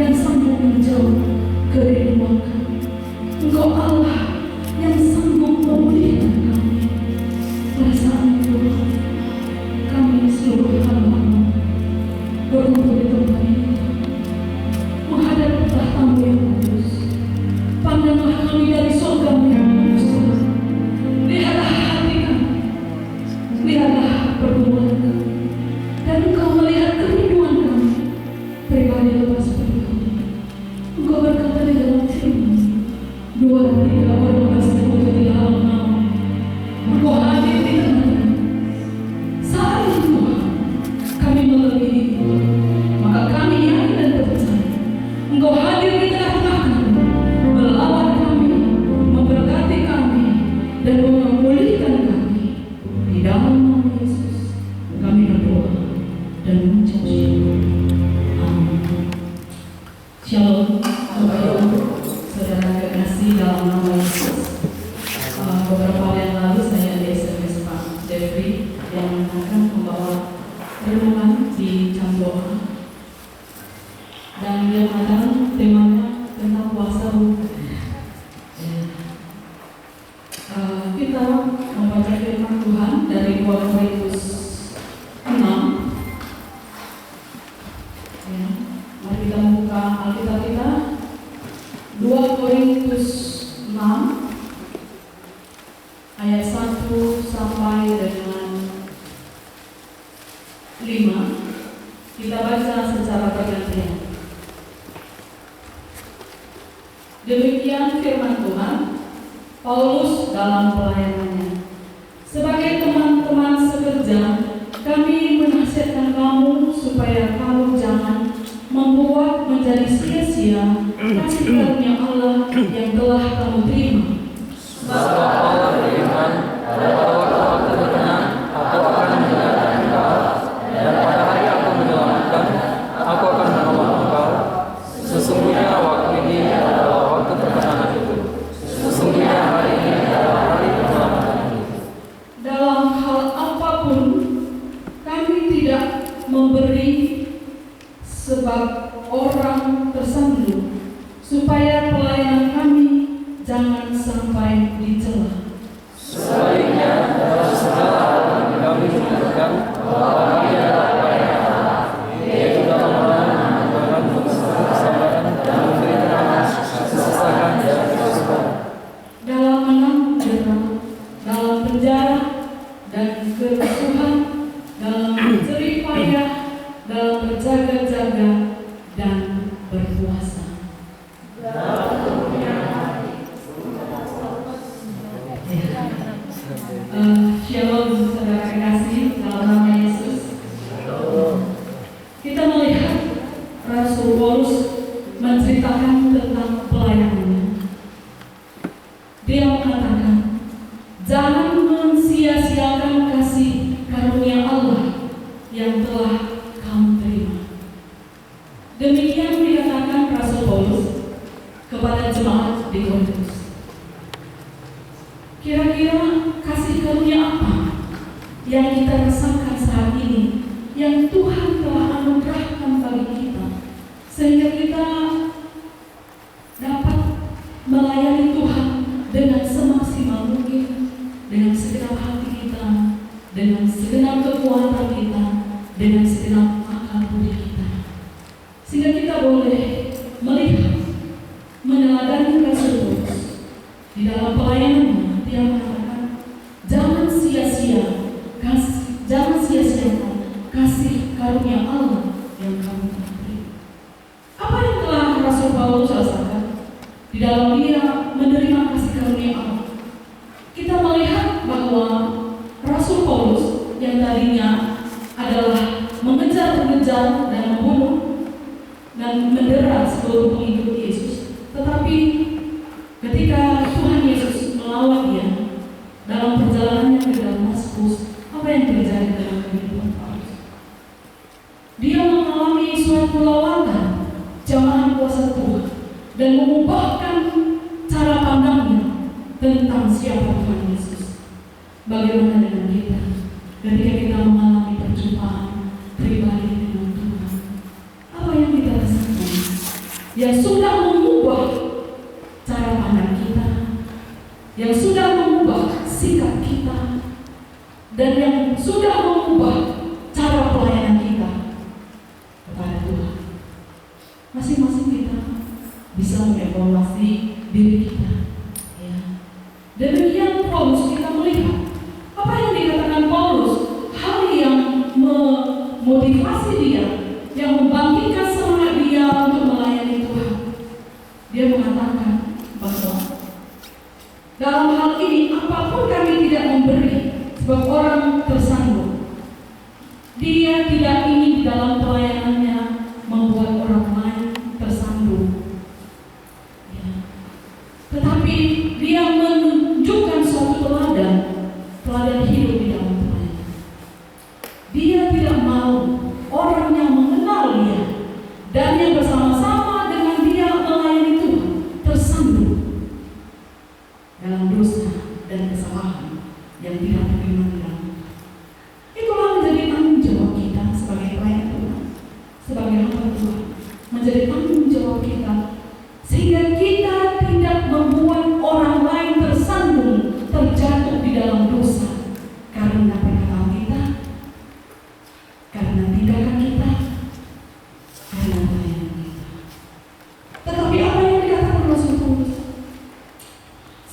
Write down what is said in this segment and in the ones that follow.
yang sanggup menjauh kerinduan kami. Engkau Allah yang sanggup memulihkan kami. Pada saat itu kami seluruh hamba-Mu berkumpul di tempat ini menghadap tahta-Mu yang kudus. Pandanglah kami dari surga-Mu yang kudus. Lihatlah hati kami, lihatlah pergumulan kami, dan Engkau melihat kerinduan kami pribadi lepas pribadi. Engkau berkata di dalam firman, 2 dan 3 orang bersekutu di dalam nama, Engkau hadir di tengah kami. Saat itu Tuhan, kami melebihi itu. Maka kami yakin dan percaya Engkau hadir di tengah-tengah kami, melawan kami, memberkati kami, dan memulihkan kami. Di dalam nama Yesus kami berdoa dan mengucap syukur. Amin. Shalom, saudara kekasih dalam nama Yesus. Beberapa hari yang lalu saya di SMS Pak Jeffrey yang akan membawa renungan di jam doa, dan dia mengatakan temanya tentang puasa bukan. Kita membaca firman Tuhan dari 2 Korintus 6. Ya, mari kita buka Alkitab kita, 2 Korintus 6 ayat 1 sampai dengan 5. Kita baca secara bergantian. Demikian firman Tuhan. Paulus dalam pelayanannya. Sebagai teman-teman sekerja, kami menasihatkan kamu supaya kamu jangan membuat menjadi sia-sia kasih karunia Allah yang telah kamu terima. Sebab Allah beriman, pada waktu aku berkenan, aku akan menyelamatkan engkau, dan pada hari aku menyelamatkan, aku akan menolong engkau. Sesungguhnya waktu ini adalah waktu perkenanan itu. Sesungguhnya hari ini adalah hari penyelamatan itu. Dalam hal apapun, kami tidak memberi sebab orang tersandung, supaya pelayanan kami jangan sampai dicela. Sebaliknya, dalam segala hal kami menunjukkan bahwa kami adalah pelayan Allah, yaitu dalam menanggung kesabaran dan memberi keterangan kesesakan dan kesusahan, Dalam menanggung jera, dalam penjara dan kerusuhan, dalam jerih payah, dalam berjaga-jaga dan berpuasa. Shalom, saudara kekasih dalam nama Yesus. Kita melihat Rasul Paulus menceritakan tentang pelayanannya. Dia mengatakan, jangan mensia-siakan kasih karunia Allah yang telah kamu terima. Demikian dikatakan Rasul Paulus kepada jemaat di Korintus. Kira-kira kasih karunia apa yang kita rasakan saat ini, yang Tuhan telah anugerahkan bagi kita, sehingga kita dapat melayani Tuhan dengan semaksimal mungkin, dengan segenap hati kita, dengan segenap kekuatan kita, dengan segenap akal budi kita, sehingga kita boleh melihat, meneladani Rasul Paulus di dalam pelayanannya. Dia mengatakan, jangan sia-siakan kasih karunia Allah yang kamu terima. Apa yang telah Rasul Paulus rasakan di dalam dia menerima kasih karunia Allah? Kita melihat bahwa Rasul Paulus yang tadinya adalah mengejar-ngejar dan membunuh dan mendera seluruh pengikut Yesus, tetapi ketika Tuhan Yesus melawan dia dalam perjalanannya ke Damaskus, apa yang terjadi dalam kehidupan Paulus? Dia mengalami suatu lawatan, jamahan kuasa Tuhan, dan mengubahkan cara pandangnya tentang siapa Tuhan Yesus. Bagaimana dengan kita ketika kita mengalami perjumpaan pribadi dengan Tuhan? Apa yang kita rasakan yang sudah mengubah cara pandang kita, yang sudah mengubah sikap kita, dan yang sudah mengubah cara pelayanan kita kepada Tuhan. Masing-masing kita bisa mengevaluasi diri kita. Ya. Demikian Paulus, kita melihat apa yang dikatakan Paulus, hal yang memotivasi dia, yang membangkitkan semangat dia untuk melayani Tuhan. Dia mengatakan bahwa dalam hal ini apapun kami tidak memberi, sebab orang tersandung. Dia tidak ingin di dalam pelayanannya membuat orang lain tersandung. Ya. Tetapi dia menunjukkan suatu teladan hidup di dalam pelayanan. Dia tidak mau orang yang mengenal dia dan yang bersama-sama dengan dia melayani Tuhan tersandung dalam dosa dan kesalahan yang tidak terima di dalam Tuhan. Itulah menjadi tanggung jawab kita sebagai pelayan Tuhan, sebagai hamba Tuhan, menjadi tanggung jawab kita sehingga kita tidak membuat orang lain tersandung, terjatuh di dalam dosa karena perkataan kita, karena tindakan kita, karena pelayanan kita. Tetapi apa yang dikatakan Rasul Paulus?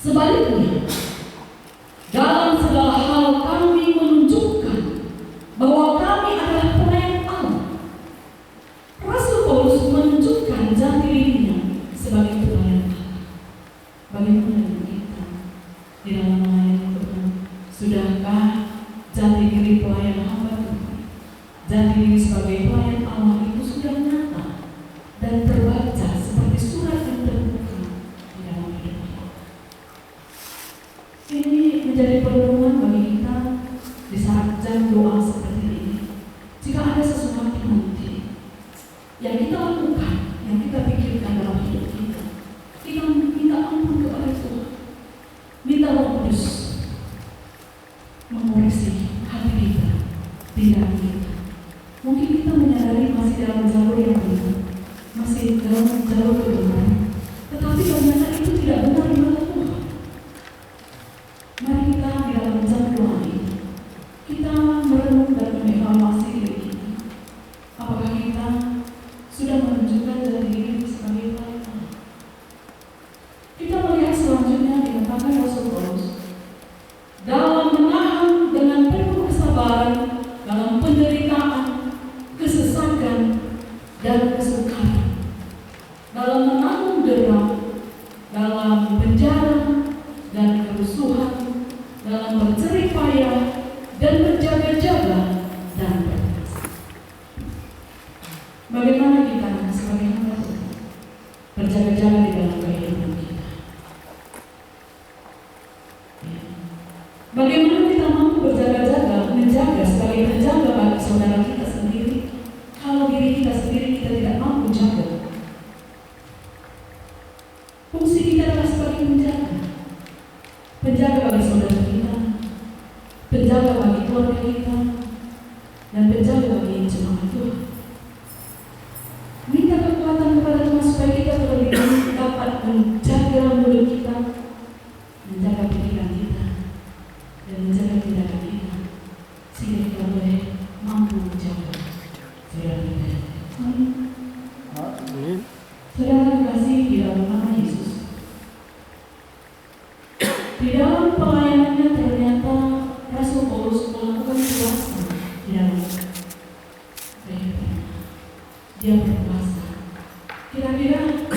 Sebaliknya, dalam segala hal kami menunjukkan bahwa kami adalah pelayan Allah. Rasul Paulus menunjukkan jati dirinya sebagai pelayan Allah. Bagaimana dengan kita di dalam melayani Tuhan? Sudahkah jati diri pelayan hamba Tuhan, jati diri sebagai pelayan Allah itu sudah nyata dan terbaca seperti surat yang terbuka di dalam hidup kita? Ini menjadi pedoman bagi kita di saat jam doa seperti ini. Jika ada sesuatu nanti yang kita lakukan, yang kita pikirkan dalam hidup kita, kita minta ampun kepada Tuhan, minta Roh Kudus mengoreksi hati kita, tindakan kita. Mungkin kita menyadari masih dalam jalur yang benar, masih dalam jalur kebenaran, tetapi ternyata itu tidak benar di mata Tuhan. Mari kita di dalam jam doa ini, kita merenung dan mengevaluasi diri kita. Apakah kita sudah menunjukkan jati diri sebagai pelayan Allah? Kita melihat selanjutnya dikatakan Rasul Paulus, dalam menahan dengan penuh kesabaran dalam penderitaan, kesesakan, dan kesukaran, dalam menanggung derang, dalam penjara dan kerusuhan, dalam berjerih payah dan berjaga-jaga dan berpuasa. Bagaimana kita sebagai hamba Tuhan berjaga-jaga di dalam kehidupan kita? Ya. Bagaimana kita mampu berjaga-jaga, menjaga sebagai penjaga bagi saudara kita sendiri, kalau diri kita sendiri kita tidak mampu jaga? Fungsi kita adalah sebagai penjaga. Penjaga bagi saudara kita, penjaga bagi keluarga kita, dan penjaga bagi jemaat Tuhan. Minta kekuatan kepada Tuhan supaya kita terlebih dahulu dapat menjaga mulut kita, menjaga pikiran kita, dan menjaga tindakan kita, sehingga kita boleh mampu menjaga saudara kita. Amin. Saudara kasih di dalam nama Yesus. Di dalam pelayanannya ternyata Rasul Paulus melakukan puasa di dalam kehidupannya. Dia berpuasa. Kira-kira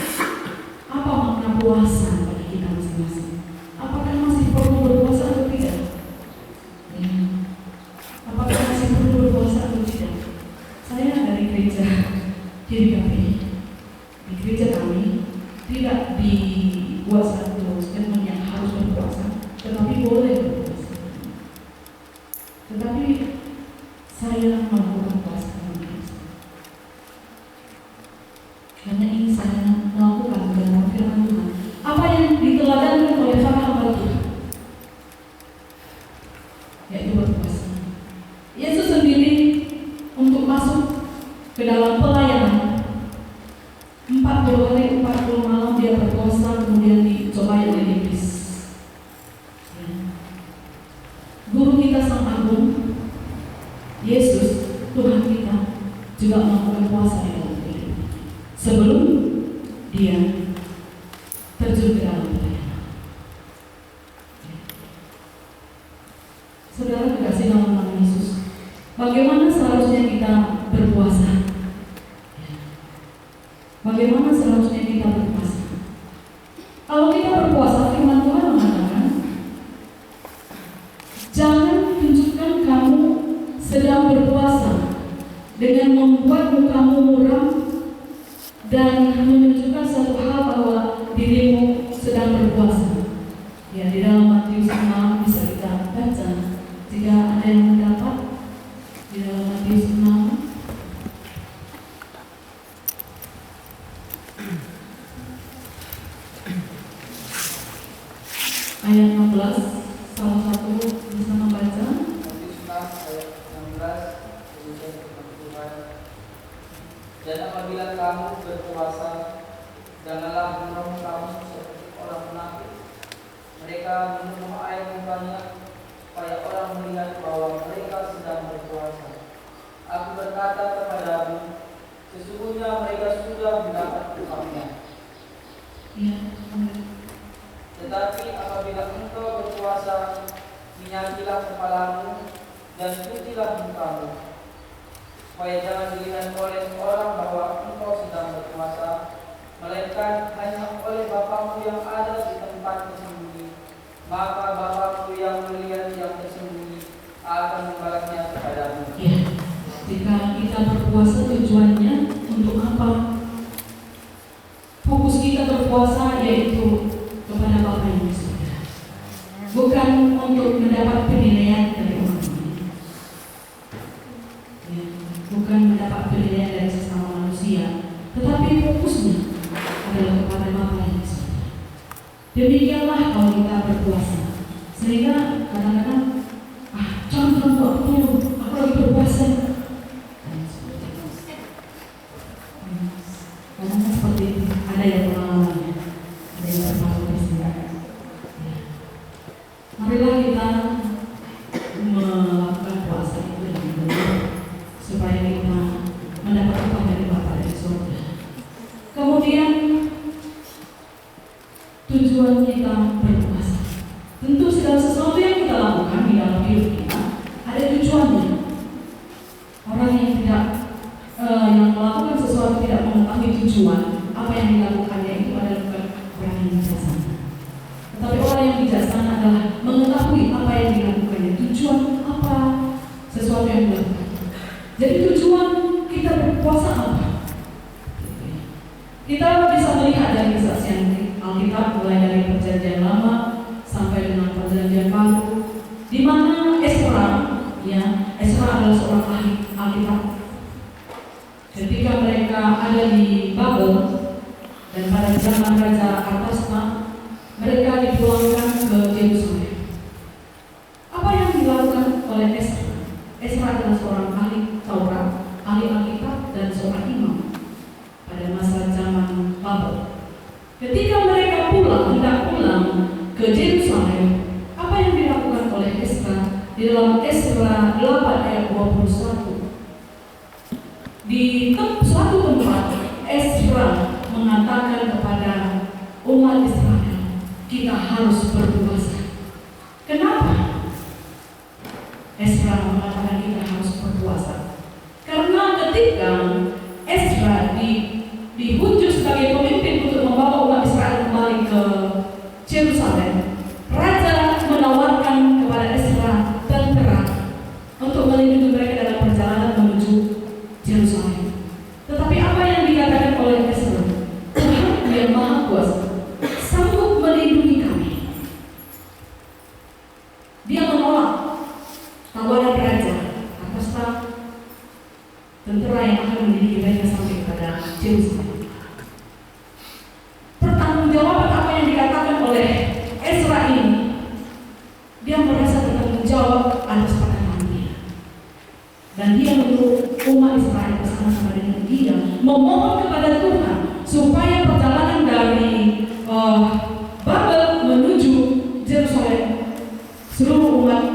apa makna puasa bagi kita masing-masing? Apakah masih perlu berpuasa atau tidak? Ya. Apakah masih perlu berpuasa atau tidak? Saya dari gereja GKP. Di gereja kami tidak dibuat satu statement yang harus berpuasa, tetapi boleh berpuasa. Tetapi saya melakukan puasa karena ini saya melakukan dalam firman Tuhan. Apa yang diteladankan oleh para hamba Tuhan, yaitu berpuasa. Yesus sendiri untuk masuk ke dalam pelayanan 40 40 hari 40 malam dia berpuasa, kemudian dicobai oleh iblis. Ya. Guru kita Sang Agung, Yesus, Tuhan kita, juga melakukan puasa di dalam hidup sebelum dia terjun ke dalam pelayanan. Saudara dikasih dalam nama Yesus, bagaimana seharusnya kita berpuasa? Bagaimana seharusnya kita berpuasa? Kalau kita berpuasa, firman Tuhan mengatakan, jangan tunjukkan kamu sedang berpuasa dengan membuat mukamu muram dan menunjukkan satu hal bahwa dirimu sedang berpuasa. Ya, di dalam Matius 6 bisa kita baca jika ada yang mendapat di dalam Matius 6. Ayat 16, salah satu bisa membaca. Matius 6 ayat 16, demikian firman Tuhan. Dan apabila kamu berpuasa, janganlah minum kamu seperti orang munafik. Mereka minum air yang banyak, supaya orang melihat bahwa mereka sedang berpuasa. Aku berkata kepadamu, sesungguhnya mereka sudah mendapat upahnya. Ya, Tetapi apabila engkau berpuasa, minyakilah kepalamu dan cucilah mukamu, supaya jangan dilihat oleh orang bahwa engkau sedang berpuasa, melainkan hanya oleh Bapamu yang ada di tempat tersembunyi. Maka Bapamu yang melihat yang tersembunyi akan membalasnya kepadamu. ya. Jika kita berpuasa, tujuannya untuk apa? Fokus kita berpuasa yaitu kepada Bapa yang di surga, bukan untuk mendapat penilaian dari orang lain, ya, bukan mendapat penilaian dari sesama manusia, tetapi fokusnya adalah kepada Bapa yang di surga. Demikianlah kalau kita berpuasa, sehingga kadang-kadang jangan ganggu aku lagi berpuasa. Kadang-kadang seperti itu, ada yang pengalamannya, ada yang terpaku di sini. Marilah kita melakukan puasa itu dengan benar, supaya kita mendapat upah dari Bapa dari surga. Kemudian tujuan kita berpuasa, tentu segala sesuatu yang kita lakukan di dalam hidup kita ada tujuannya. Orang yang tidak yang melakukan sesuatu tidak mengetahui tujuan apa yang dilakukannya, itu adalah bukan orang yang bijaksana. Tetapi orang yang bijaksana adalah mengetahui apa yang dilakukannya, tujuan apa sesuatu yang dilakukan. Jadi tujuan kita berpuasa apa? Kita bisa melihat dari kesaksian Alkitab mulai dari Perjanjian Lama sampai dengan Perjanjian Baru, di mana Ezra adalah seorang ahli Alkitab. Ketika mereka ada di Babel dan pada zaman Raja Artasasta, mereka dipulangkan ke Yerusalem. Apa yang dilakukan oleh Ezra? Ezra adalah seorang ahli Taurat, ahli Alkitab, dan seorang imam pada masa zaman Babel. Ketika mereka hendak pulang ke Yerusalem, apa yang dilakukan oleh Ezra? Di dalam Ezra 8 ayat 21, di suatu tempat Ezra mengatakan kepada umat Israel, kita harus berpuasa. Kenapa Ezra mengatakan kita harus berpuasa? Karena ketika Ezra diutus sebagai pemimpin untuk membawa umat Israel kembali ke Yerusalem, raja menawarkan kepada Ezra tentera untuk melindungi mereka dalam perjalanan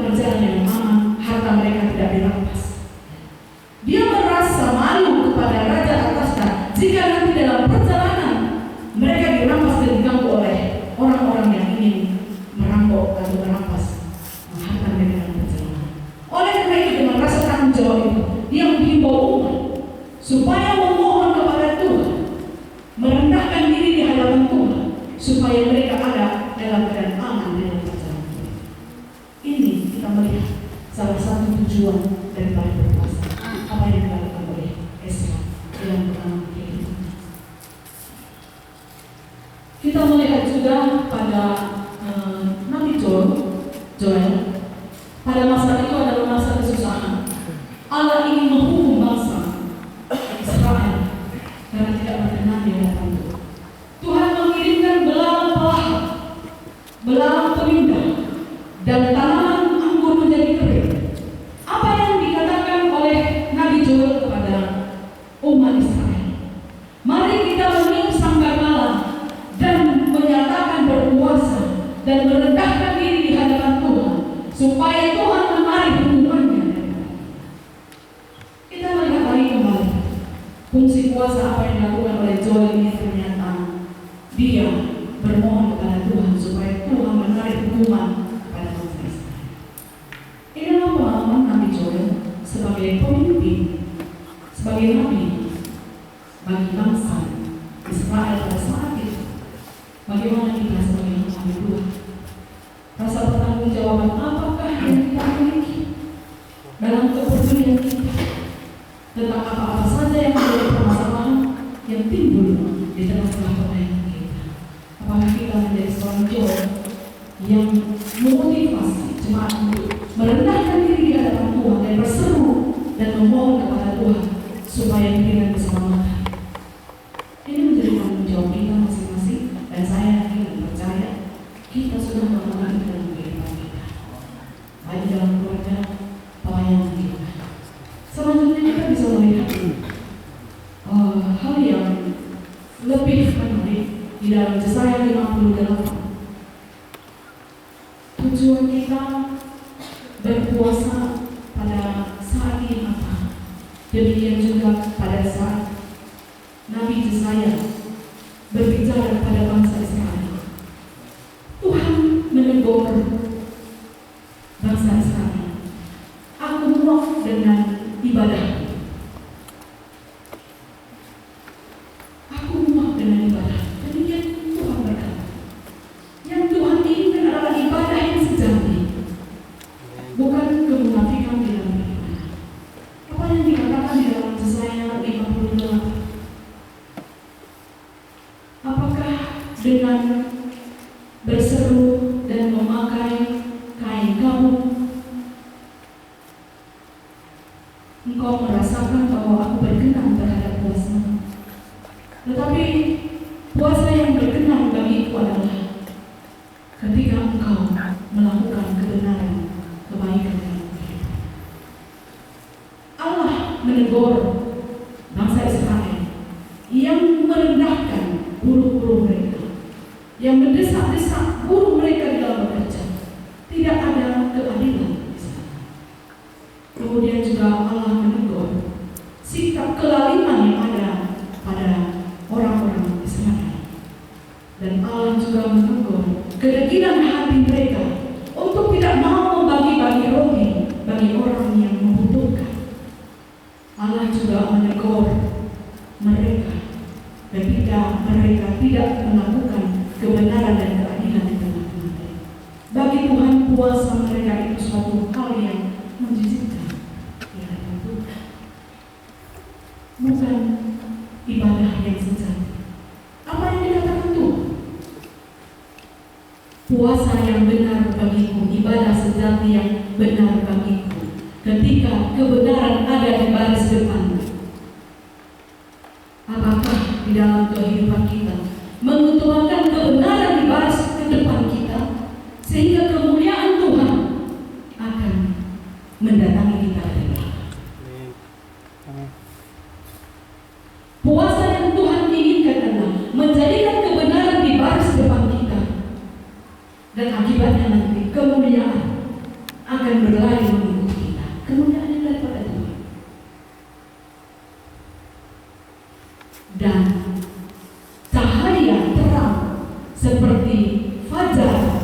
berjalan dengan aman, harta mereka tidak dirampas. Dia merasa malu kepada raja atasnya jika nanti dalam perjalanan mereka dirampas dan diganggu oleh orang-orang yang ingin merampok atau merampas harta mereka dalam perjalanan. Oleh karena itu, dengan rasa tanggung jawab itu, dia menghimbau umat supaya memohon kepada Tuhan, merendahkan diri di hadapan Tuhan, supaya mereka ada dalam keadaan aman dalam perjalanan. Ini kita melihat salah satu tujuan daripada berpuasa. Apa yang dilakukan oleh Ezra dalam pengalaman kehidupan. Kita melihat juga pada Nabi Joel, pada masa itu adalah masa kesusahan. Allah ingin menghukum bangsa Israel karena tidak berkenan di hadapan Tuhan. Tuhan mengirimkan belalang penindak dan tanaman anggur menjadi kering. Apa yang dikatakan oleh Nabi Joel kepada umat Israel? Mari kita meniup sangkakala dan menyatakan berpuasa dan merendahkan diri di hadapan Tuhan, supaya Tuhan menarik hukumannya. Kita melihat lagi kembali fungsi puasa apa yang dilakukan oleh Joel ini. Ternyata dia bermohon kepada Tuhan supaya Tuhan menarik hukuman pada bangsa Israel. Inilah pengalaman Nabi Joel sebagai pemimpin, sebagai nabi bagi bangsa Israel pada saat itu. Bagaimana kita sebagai hamba Tuhan? Rasa pertanggungjawaban apakah yang kita miliki dalam kepedulian kita tentang apa-apa saja yang menjadi permasalahan yang timbul di tengah-tengah pelayanan kita? Apakah kita menjadi seorang Joel yang memotivasi jemaat untuk merendahkan diri di hadapan Tuhan dan berseru dan memohon kepada Tuhan supaya diberikan keselamatan? Ini menjadi tanggung jawab kita masing-masing, dan saya yakin dan percaya kita sudah melakukan itu dalam kehidupan kita, baik dalam keluarga, pelayanan kita. Selanjutnya kita bisa melihat hal yang lebih menarik di dalam Yesaya 58. Tujuan kita berpuasa pada saat ini apa? Demikian juga pada saat Nabi Yesaya berbicara pada bangsa Israel. Tuhan menegur bangsa Israel. Aku muak dengan ibadah. Aku muak dengan ibadah. Demikian Tuhan berkata. Yang Tuhan inginkan adalah ibadah yang sejati, bukan kemunafikan di dalam ibadah. Apa yang dikatakan di dalam Yesaya 58? Apakah dengan berseru dan memakai kain kamu engkau merasakan bahwa aku berkenan terhadap puasa? Tetapi puasa yang berkenan bagiku adalah ketika engkau melakukan kebenaran, kebaikan dalam kehidupan. Allah menegur bangsa Israel yang merendahkan buruh-buruh mereka, yang mendesak-desak buruh mereka di dalam bekerja. Tidak ada keadilan di sana. Kemudian juga Allah menegur sikap kelaliman yang ada pada orang-orang Israel. Dan Allah juga menegur kedegilan hati mereka untuk tidak mau membagi-bagi roti bagi orang yang membutuhkan. Allah juga menegur mereka ketika mereka tidak melakukan kebenaran dan keadilan di tengah-tengah mereka. Bagi Tuhan, puasa mereka itu suatu hal yang menjijikkan di hadapan Tuhan, bukan ibadah yang sejati. Apa yang dikatakan Tuhan? Puasa yang benar bagiku, ibadah sejati yang benar bagiku, ketika kebenaran ada di baris depan. Apakah di dalam kehidupan kita mengutamakan kebenaran di baris ke depan kita, sehingga kemuliaan Tuhan akan mendatangi kita dari belakang? Puasa yang Tuhan inginkan adalah menjadikan kebenaran di baris depan kita, dan akibatnya nanti kemuliaan akan seperti fajar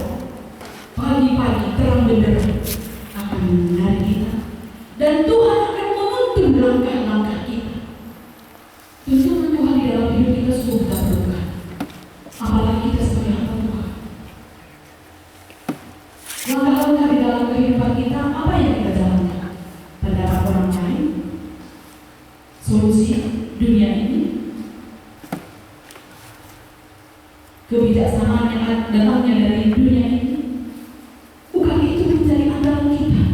pagi-pagi terang benderang akan menyinari kita, dan Tuhan akan menuntun langkah-langkah kita. Tuntunan Tuhan di dalam hidup kita sungguh kita perlukan, apalagi kita sebagai hamba Tuhan. Langkah-langkah di dalam kehidupan kita, apa yang kita jalankan? Pendapat orang lain, solusi dunia ini, kebijaksanaan yang datangnya dari dunia ini. Bukan itu menjadi andalan kita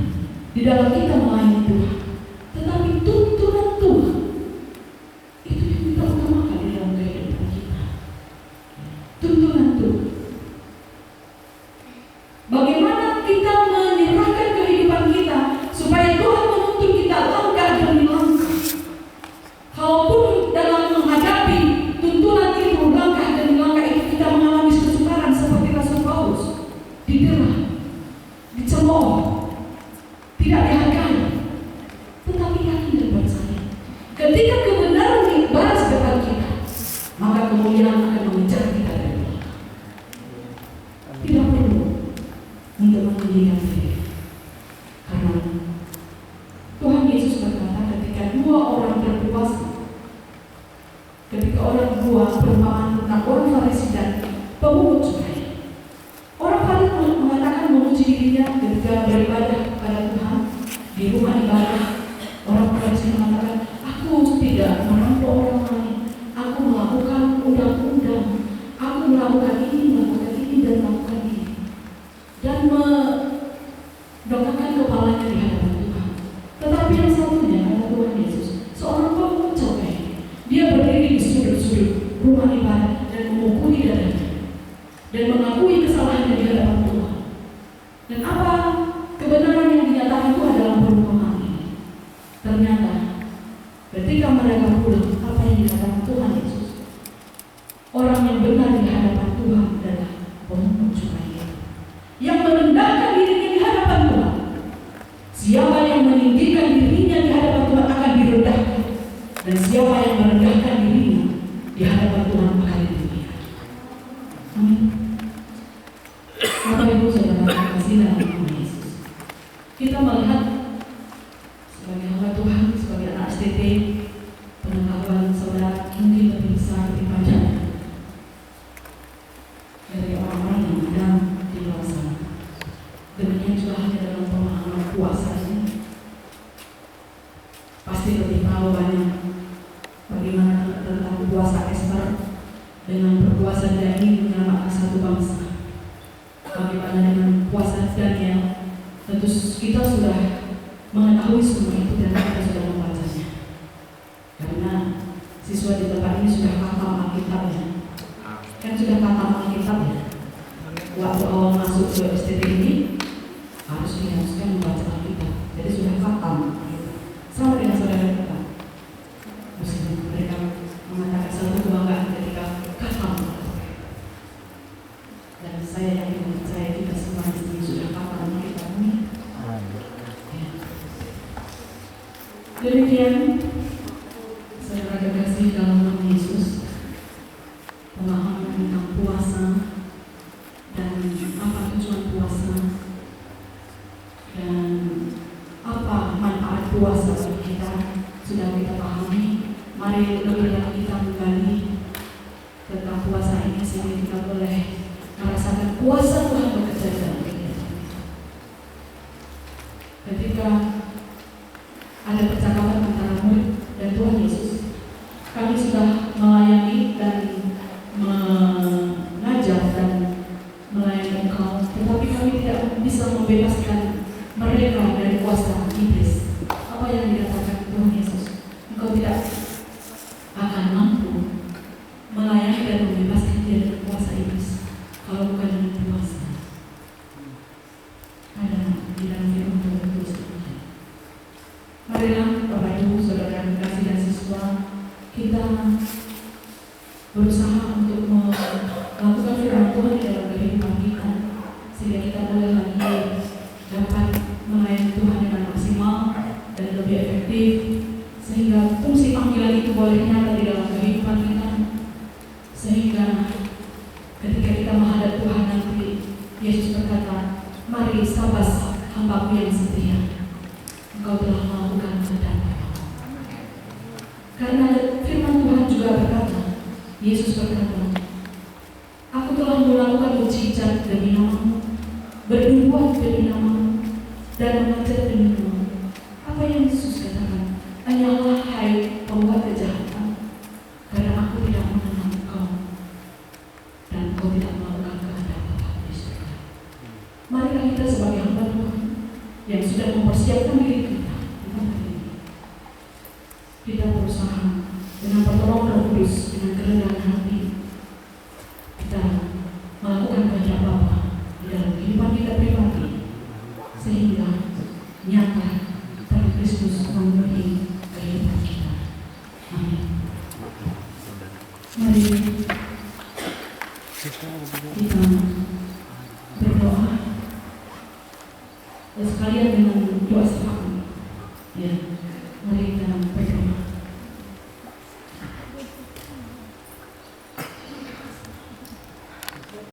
di dalam kita melayani Tuhan, tetapi tuntunan Tuhan itu yang kita utamakan di dalam kehidupan kita. Tuntunan Tuhan. Bagaimana kita menyerahkan kehidupan kita supaya Tuhan menuntun kita langkah demi langkah. Kalaupun dalam menghadapi tuntunan itu, langkah demi langkah itu, kita mengalami kesukaran seperti Rasul Paulus, didera, dicemooh, tidak dihargai, tetapi yakin dan percaya ketika kebenaran dibalas depan kita, maka kemuliaan akan mengejar kita dari belakang. Tidak perlu untuk meninggikan diri, karena Tuhan Yesus berkata ketika dua orang berpuasa, ketika orang dua perumpamaan tentang orang Farisi dan pemungut cukai. Orang Farisi mengatakan memuji dirinya ketika beribadah kepada Tuhan di rumah ibadah. Orang Farisi mengatakan, aku tidak merampok orang lain, aku melakukan undang-undang, aku melakukan ini dan melakukan ini, dan mendongakkan kepalanya di hadapan Tuhan. Tetapi yang satunya adalah Tuhan Yesus, seorang pemungut cukai. Dia berdiri di sudut-sudut rumah ibadah dan memukuli dadanya dan mengakui kesalahannya di hadapan Tuhan. Dan apa kebenaran yang dinyatakan Tuhan dalam perumpamaan ini? Ternyata ketika mereka pulang, apa yang dikatakan Tuhan Yesus? Orang yang benar di hadapan Tuhan adalah pemungut cukai yang merendahkan dirinya di hadapan Tuhan. Siapa yang meninggikan dirinya di hadapan Tuhan akan direndahkan, dan siapa yang merendahkan dirinya di hadapan Tuhan akan ditinggikan. Amin. Bapak Ibu Saudara kasih dalam nama Yesus, kita melihat sebagai hamba Tuhan, sebagai anak STT, pengetahuan saudara mungkin lebih besar, lebih banyak dari orang-orang yang ada di luar sana. Demikian juga hanya dalam pemahaman puasa ini, pasti lebih tahu banyak bagaimana tentang puasa Ester dengan berpuasa Daniel menyelamatkan satu bangsa. Bagaimana dengan puasa Daniel? Tentu kita sudah mengetahui semua itu dan kita sudah membacanya. Karena siswa di tempat ini sudah khatam Alkitab ya. Kan sudah khatam Alkitab ya. Waktu awal masuk ke STT ini harus diharuskan membaca Alkitab. Jadi sudah khatam Alkitab. Sama dengan saudara kita. Mereka mengatakan satu kebanggaan ketika khatam. Dan saya yakin saya kita semua di sini sudah khatam Alkitab ini. Demikian saudara kekasih dalam nama Yesus, pemahaman tentang puasa dan apa tujuan puasa dan apa manfaat puasa bagi kita sudah kita pahami. Mari lebih lagi kita menggali tentang puasa ini sehingga kita boleh merasakan kuasa Tuhan bekerja dalam kehidupan kita. Ketika ada percakapan antara murid dan Tuhan Yesus, kami sudah melayani dan mengajar dan melayani Engkau, tetapi kami tidak bisa membebaskan mereka dari kuasa iblis. Apa yang dikatakan Tuhan Yesus? Engkau tidak akan mampu melayani dan membebaskan dia dari kuasa iblis kalau bukan dengan puasa. hambamu yang setia, Engkau telah melakukan kehendak Bapa. Karena firman Tuhan juga berkata, Yesus berkata, Aku telah melakukan mujizat demi nama-Mu, bernubuat demi nama-Mu, dan mengajar demi nama-Mu. Apa yang Yesus katakan? Hanyalah hai pembuat kejahatan, karena aku tidak mengenal Engkau, dan Engkau tidak melakukan kehendak Bapa di surga. Marilah kita sebagai hamba Tuhan yang sudah mempersiapkan diri kita di tempat ini, kita berusaha dengan pertolongan Roh Kudus, dengan kerendahan hati, kita melakukan kehendak Bapa di dalam kehidupan kita pribadi, sehingga nyata terang Kristus memenuhi kehidupan kita. Amin. Mari kita berdoa dan sekalian dengan doa sepakat